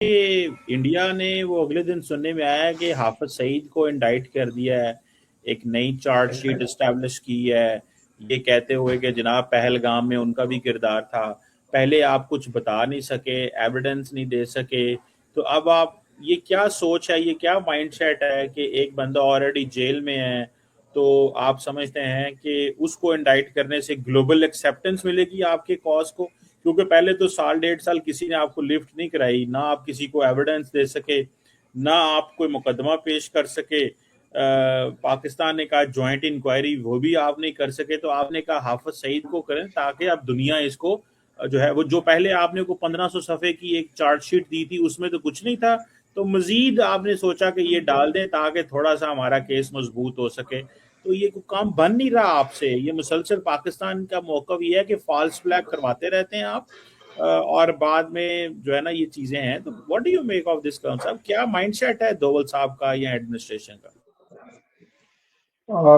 कि इंडिया ने वो अगले दिन सुनने में आया कि हाफिज सईद को इंडाइट कर दिया है, एक नई चार्जशीट इस्टेब्लिश की है, ये कहते हुए कि जनाब पहलगाम में उनका भी किरदार था। पहले आप कुछ बता नहीं सके, एविडेंस नहीं दे सके, तो अब आप ये क्या सोच है, ये क्या माइंडसेट है कि एक बंदा ऑलरेडी जेल में है, तो आप समझते हैं कि उसको इंडाइट करने से ग्लोबल एक्सेप्टेंस मिलेगी आपके कॉज को? क्योंकि पहले तो साल 1.5 साल किसी ने आपको लिफ्ट नहीं कराई, ना आप किसी को एविडेंस दे सके, ना आप कोई मुकदमा पेश कर सके। पाकिस्तान ने कहा ज्वाइंट इंक्वायरी, वो भी आप नहीं कर सके, तो आपने कहा हाफिज सईद को करें ताकि अब दुनिया इसको जो है वो, जो पहले आपने को 1500 सफ़े की एक चार्जशीट दी थी उसमें तो कुछ नहीं था, तो मजीद आपने सोचा कि ये डाल दें ताकि थोड़ा सा हमारा केस मजबूत हो सके। तो ये काम बन नहीं रहा आपसे, ये मुसलसल पाकिस्तान का मौक़िफ़ ये है कि फॉल्स फ्लैग करवाते रहते हैं आप, और बाद में जो है ना ये चीजें हैं। तो what do you make of this concept? क्या माइंडसेट है दोवल साहब का या एडमिनिस्ट्रेशन का?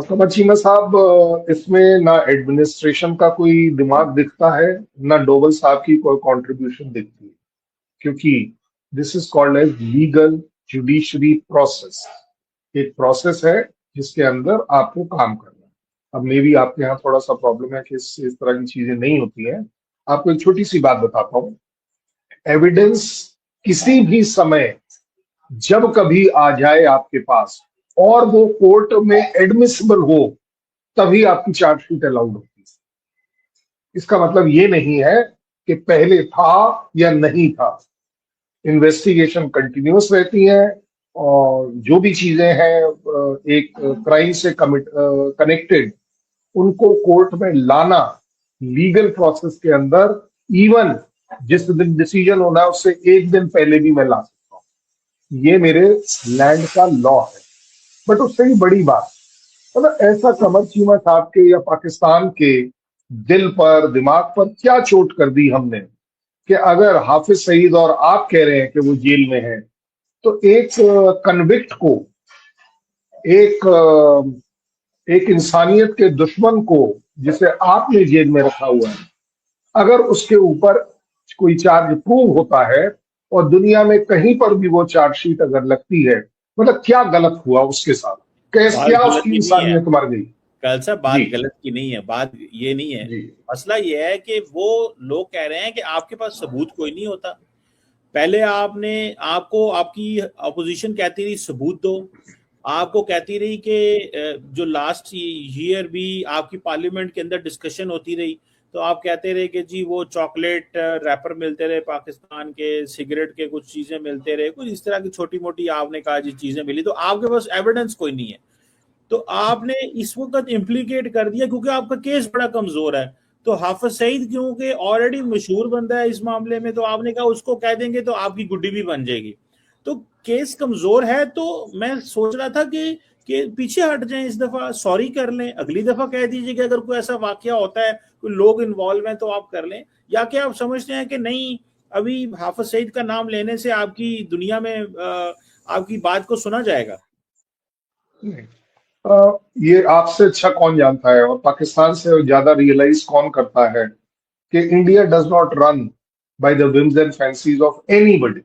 कमर चीमा साहब, इसमें ना एडमिनिस्ट्रेशन का कोई दिमाग दिखता है, ना डोवल साहब की कोई कंट्रीब्यूशन दिखती है, क्योंकि this is called as legal judiciary process. एक प्रोसेस है जिसके अंदर आपको काम करना है। अब मे भी आपके यहाँ थोड़ा सा प्रॉब्लम है कि इस तरह की चीजें नहीं होती हैं। आपको एक छोटी सी बात बताता हूँ। एविडेंस किसी भी समय जब कभी आ जाए आपके पास और वो कोर्ट में एडमिसिबल हो, तभी आपकी चार्जशीट अलाउड होती है। इसका मतलब ये नहीं है कि पहले था या नहीं था। इन्वेस्टिगेशन कंटिन्यूस रहती है, और जो भी चीजें हैं एक क्राइम से कनेक्टेड, उनको कोर्ट में लाना लीगल प्रोसेस के अंदर, इवन जिस दिन डिसीजन होना है उससे एक दिन पहले भी मैं ला सकता हूँ। ये मेरे लैंड का लॉ है। बट उससे भी बड़ी बात, मतलब ऐसा कमर चीमा साहब के या पाकिस्तान के दिल पर दिमाग पर क्या चोट कर दी हमने, कि अगर हाफिज सईद और आप कह रहे हैं कि वो जेल में है, तो एक कन्विक्ट को, एक एक इंसानियत के दुश्मन को जिसे आपने जेल में रखा हुआ है, अगर उसके ऊपर कोई चार्ज प्रूव होता है और दुनिया में कहीं पर भी वो चार्जशीट अगर लगती है, मतलब क्या गलत हुआ उसके साथ, कैसे बात क्या गलत उसकी की नहीं है, इंसानियत मर गई। कल साहब जी। बात गलत की नहीं है, बात ये नहीं है। जी। मसला ये है कि वो लोग कह रहे हैं कि आपके पास सबूत कोई नहीं होता। पहले आपने, आपको आपकी अपोजिशन कहती रही सबूत दो, आपको कहती रही कि जो लास्ट ईयर भी आपकी पार्लियामेंट के अंदर डिस्कशन होती रही, तो आप कहते रहे कि जी वो चॉकलेट रैपर मिलते रहे पाकिस्तान के, सिगरेट के कुछ चीजें मिलते रहे, कुछ इस तरह की छोटी मोटी आपने कहा जी चीजें मिली, तो आपके पास एविडेंस कोई नहीं है। तो आपने इस वक्त इम्प्लीकेट कर दिया क्योंकि आपका केस बड़ा कमजोर है। तो हाफिज सईद क्योंकि ऑलरेडी मशहूर बंदा है इस मामले में, तो आपने कहा उसको कह देंगे तो आपकी गुड्डी भी बन जाएगी। तो केस कमजोर है, तो मैं सोच रहा था कि पीछे हट जाएं, इस दफा सॉरी कर लें, अगली दफा कह दीजिए कि अगर कोई ऐसा वाकया होता है, कोई लोग इन्वॉल्व हैं तो आप कर लें। या क्या आप समझते हैं कि नहीं, अभी हाफिज सईद का नाम लेने से आपकी दुनिया में आपकी बात को सुना जाएगा? ये आपसे अच्छा कौन जानता है और पाकिस्तान से ज्यादा रियलाइज कौन करता है कि India does not run by the whims and fancies of anybody.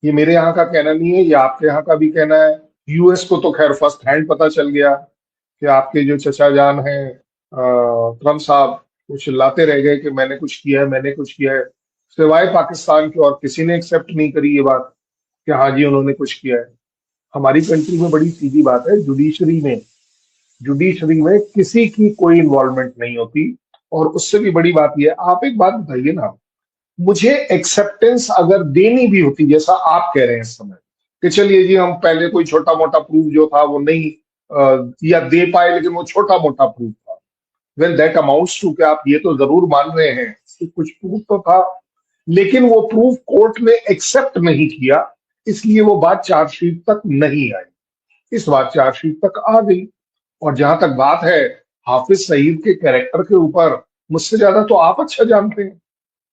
ये मेरे यहाँ का कहना नहीं है, ये आपके यहाँ का भी कहना है। यूएस को तो खैर फर्स्ट हैंड पता चल गया कि आपके जो चचा जान हैं ट्रम्प साहब, वो चिल्लाते रह गए कि मैंने कुछ किया है, मैंने कुछ किया है। सिवाय पाकिस्तान के और किसी ने एक्सेप्ट नहीं करी ये बात कि हाँ जी उन्होंने कुछ किया है। हमारी कंट्री में बड़ी सीधी बात है, जुडिशरी में किसी की कोई इन्वॉल्वमेंट नहीं होती। और उससे भी बड़ी बात यह है, आप एक बात बताइए ना, मुझे एक्सेप्टेंस अगर देनी भी होती, जैसा आप कह रहे हैं इस समय, कि चलिए जी हम पहले कोई छोटा मोटा प्रूफ जो था वो नहीं या दे पाए, लेकिन वो छोटा मोटा प्रूफ था, वेल दैट अमाउंट्स टू, कि आप ये तो जरूर मान रहे हैं कि कुछ प्रूफ तो था, लेकिन वो प्रूफ कोर्ट ने एक्सेप्ट नहीं किया, इसलिए वो बात चार्जशीट तक नहीं आई। इस बात चार्जशीट तक आ गई। और जहां तक बात है हाफिज सईद के कैरेक्टर के ऊपर, मुझसे ज्यादा तो आप अच्छा जानते हैं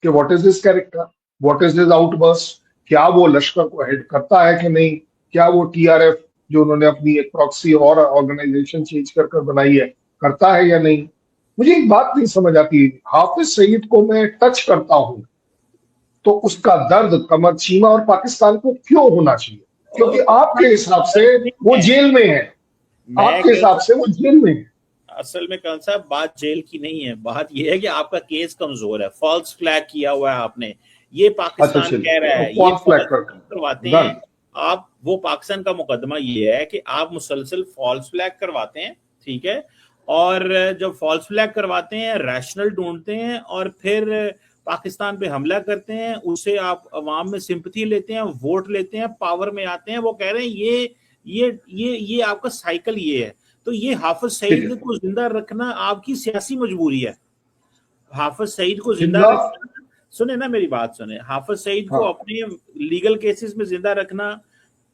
कि what is his character, what is his outburst, क्या वो लश्कर को हेड करता है कि नहीं, क्या वो टीआरएफ जो उन्होंने अपनी एक प्रॉक्सी और ऑर्गेनाइजेशन चेंज कर कर बनाई है, करता है या नहीं। मुझे एक बात नहीं समझ आती, हाफिज सईद को मैं टच करता हूं तो उसका दर्द कमर चीमा और पाकिस्तान को क्यों होना चाहिए? क्योंकि और आपके हिसाब से नहीं वो है। जेल में है, मैं आपके कल हिसाब से वो जेल में है। असल में कौन साहब बात जेल की नहीं है, बात यह है कि आपका केस कमजोर है, फॉल्स फ्लैग किया हुआ है आपने। ये अच्छा पाकिस्तान चलिए, कह रहा तो है, ये फॉल्स फ्लैग फॉल्स करते करवाते हैं, हैं डन। आप। वो पाकिस्तान का मुकदमा ये है कि आप मुसलसल फॉल्स फ्लैग करवाते हैं, ठीक है। और जब फॉल्स फ्लैग करवाते हैं, रैशनल ढूंढते हैं और फिर पाकिस्तान पे हमला करते हैं, उससे आप अवाम में सिंपथी लेते हैं, वोट लेते हैं, पावर में आते हैं। वो कह रहे हैं ये आपका साइकिल ये है। तो ये हाफिज ठीक है, सईद को जिंदा रखना आपकी सियासी मजबूरी है। हाफिज सईद को जिंदा जिंदा। रखना, सुने ना मेरी बात सुने, हाफिज सईद को हाँ अपने लीगल केसेस में जिंदा रखना,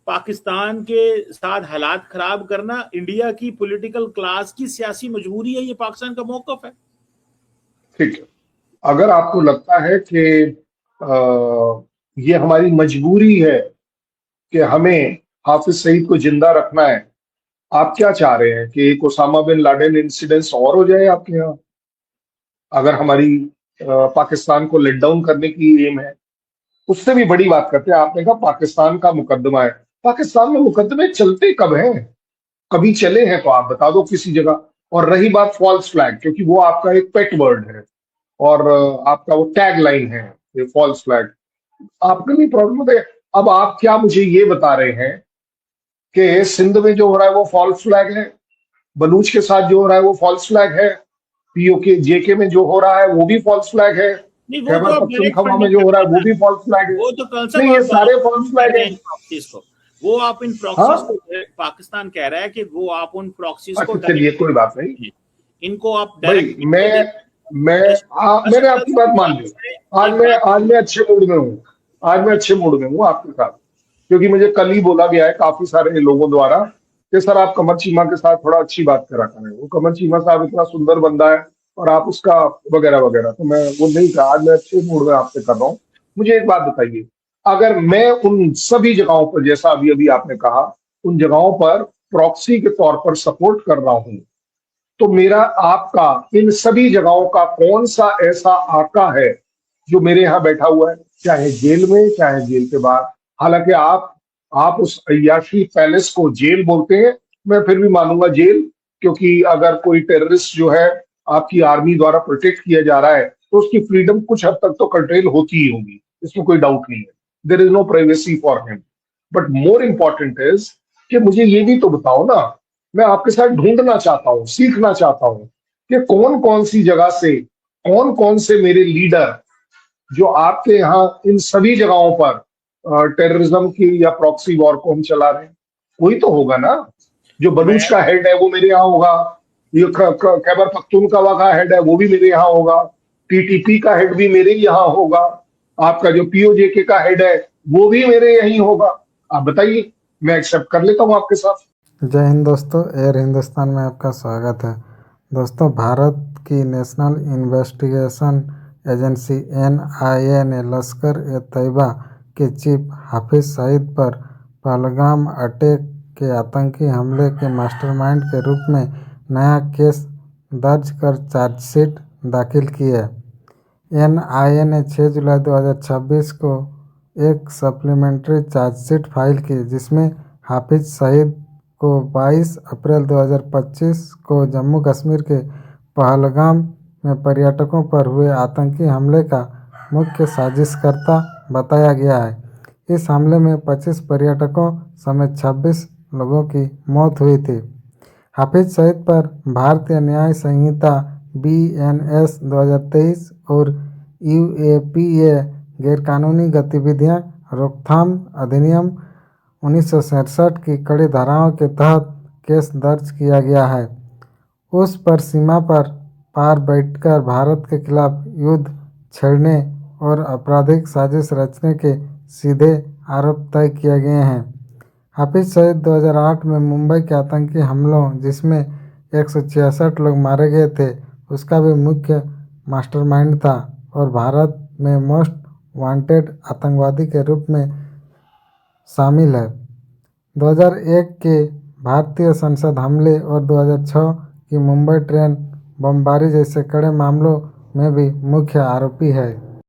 पाकिस्तान के साथ हालात खराब करना इंडिया की पॉलिटिकल क्लास की सियासी मजबूरी है। ये पाकिस्तान का मौकफ है। ठीक है, अगर आपको लगता है कि ये हमारी मजबूरी है कि हमें हाफिज सईद को जिंदा रखना है, आप क्या चाह रहे हैं कि एक ओसामा बिन लादेन इंसिडेंस और हो जाए आपके यहाँ? अगर हमारी पाकिस्तान को लेट डाउन करने की एम है, उससे भी बड़ी बात करते हैं। आपने कहा पाकिस्तान का मुकदमा है, पाकिस्तान में मुकदमे चलते कब हैं? कभी चले हैं तो आप बता दो किसी जगह। और रही बात फॉल्स फ्लैग, क्योंकि वो आपका एक पेट वर्ड है और आपका वो टैग लाइन है, ये फॉल्स फ्लैग, आपके लिए प्रॉब्लम है। अब आप क्या मुझे ये बता रहे हैं कि सिंध में जो हो रहा है वो फॉल्स फ्लैग है, बलूच के साथ जो हो रहा है वो फॉल्स फ्लैग है, पीओके जेके में जो हो रहा है वो भी फॉल्स फ्लैग है, नहीं, वो तो खैबर आप डायरेक्ट पख्तूनख्वा में फंडिंग जो हो कर रहा रहे है हैं वो ना। भी फॉल्स फ्लैग है। वो तो कौन सा नहीं, ये आप सारे फॉल्स फंडिंग कर फ्लैग रहे है। हैं इन प्रॉक्सीज को। वो आप इन प्रॉक्सीज को, हाँ, पाकिस्तान कह रहा है कि वो आप उन प्रॉक्सीज को अच्छा चलिए, डायरेक्ट कोई बात नहीं इनको आप भाई। डायरेक्ट दे देते मैं हैं। अच्छा मैंने कल आपकी से बात एक मान बात ली। करें, एक बात आज मैं अच्छे मूड में हूँ, आज मैं अच्छे मूड में हूँ आपके साथ, क्योंकि मुझे कल ही बोला गया है काफी सारे लोगों द्वारा कि सर आप कमर चीमा के साथ थोड़ा अच्छी बात करा करें, वो कमर चीमा साहब इतना सुंदर बंदा है और आप उसका वगैरह वगैरह। तो मैं वो नहीं कहा, आज मैं अच्छे मूड में आपसे कर रहा हूँ। मुझे एक बात बताइए, अगर मैं उन सभी जगहों पर, जैसा अभी अभी आपने कहा, उन जगहों पर प्रॉक्सी के तौर पर सपोर्ट कर रहा हूँ, तो मेरा आपका इन सभी जगहों का कौन सा ऐसा आका है जो मेरे यहाँ बैठा हुआ है, चाहे जेल में चाहे जेल के बाहर? हालांकि आप उस अय्याशी पैलेस को जेल बोलते हैं, मैं फिर भी मानूंगा जेल, क्योंकि अगर कोई टेररिस्ट जो है आपकी आर्मी द्वारा प्रोटेक्ट किया जा रहा है तो उसकी फ्रीडम कुछ हद तक तो कंट्रोल होती ही होगी, इसमें कोई डाउट नहीं है। There is no privacy for him. But more important is कि मुझे ये भी तो बताओ ना, मैं आपके साथ ढूंढना चाहता हूँ, सीखना चाहता हूँ कि कौन कौन सी जगह से, कौन कौन से मेरे लीडर जो आपके यहाँ इन सभी जगहों पर टेररिज्म की या प्रॉक्सी वॉर को हम चला रहे हैं। कोई तो होगा ना। जो मैं बलूच का हेड है वो मेरे यहाँ होगा, ये खैबर पख्तूनख्वा का हेड है वो भी मेरे यहाँ होगा, टीटीपी का हेड भी मेरे यहाँ होगा, आपका जो पीओजेके का हेड है वो भी मेरे यही होगा। आप बताइए, मैं एक्सेप्ट कर लेता हूँ आपके साथ। जय हिंद दोस्तों, एयर हिंदुस्तान में आपका स्वागत है। दोस्तों, भारत की नेशनल इन्वेस्टिगेशन एजेंसी एनआईए ने लश्कर ए तैयबा के चीफ हाफिज सईद पर पहलगाम अटैक के आतंकी हमले के मास्टरमाइंड के रूप में नया केस दर्ज कर चार्जशीट दाखिल की है। एनआईए ने 6 जुलाई 2026 को एक सप्लीमेंट्री चार्जशीट फाइल की, जिसमें हाफिज सईद को 22 अप्रैल 2025 को जम्मू कश्मीर के पहलगाम में पर्यटकों पर हुए आतंकी हमले का मुख्य साजिशकर्ता बताया गया है। इस हमले में 25 पर्यटकों समेत 26 लोगों की मौत हुई थी। हाफिज सईद पर भारतीय न्याय संहिता बीएनएस 2023 और यूएपीए गैरकानूनी गतिविधियां रोकथाम अधिनियम 1967 की कड़ी धाराओं के तहत केस दर्ज किया गया है। उस पर सीमा पर पार बैठकर भारत के खिलाफ युद्ध छेड़ने और आपराधिक साजिश रचने के सीधे आरोप तय किए गए हैं। हाफिज सईद 2008 में मुंबई के आतंकी हमलों, जिसमें 166 लोग मारे गए थे, उसका भी मुख्य मास्टरमाइंड था और भारत में मोस्ट वांटेड आतंकवादी के रूप में शामिल है। 2001 के भारतीय संसद हमले और 2006 की मुंबई ट्रेन बमबारी जैसे कड़े मामलों में भी मुख्य आरोपी है।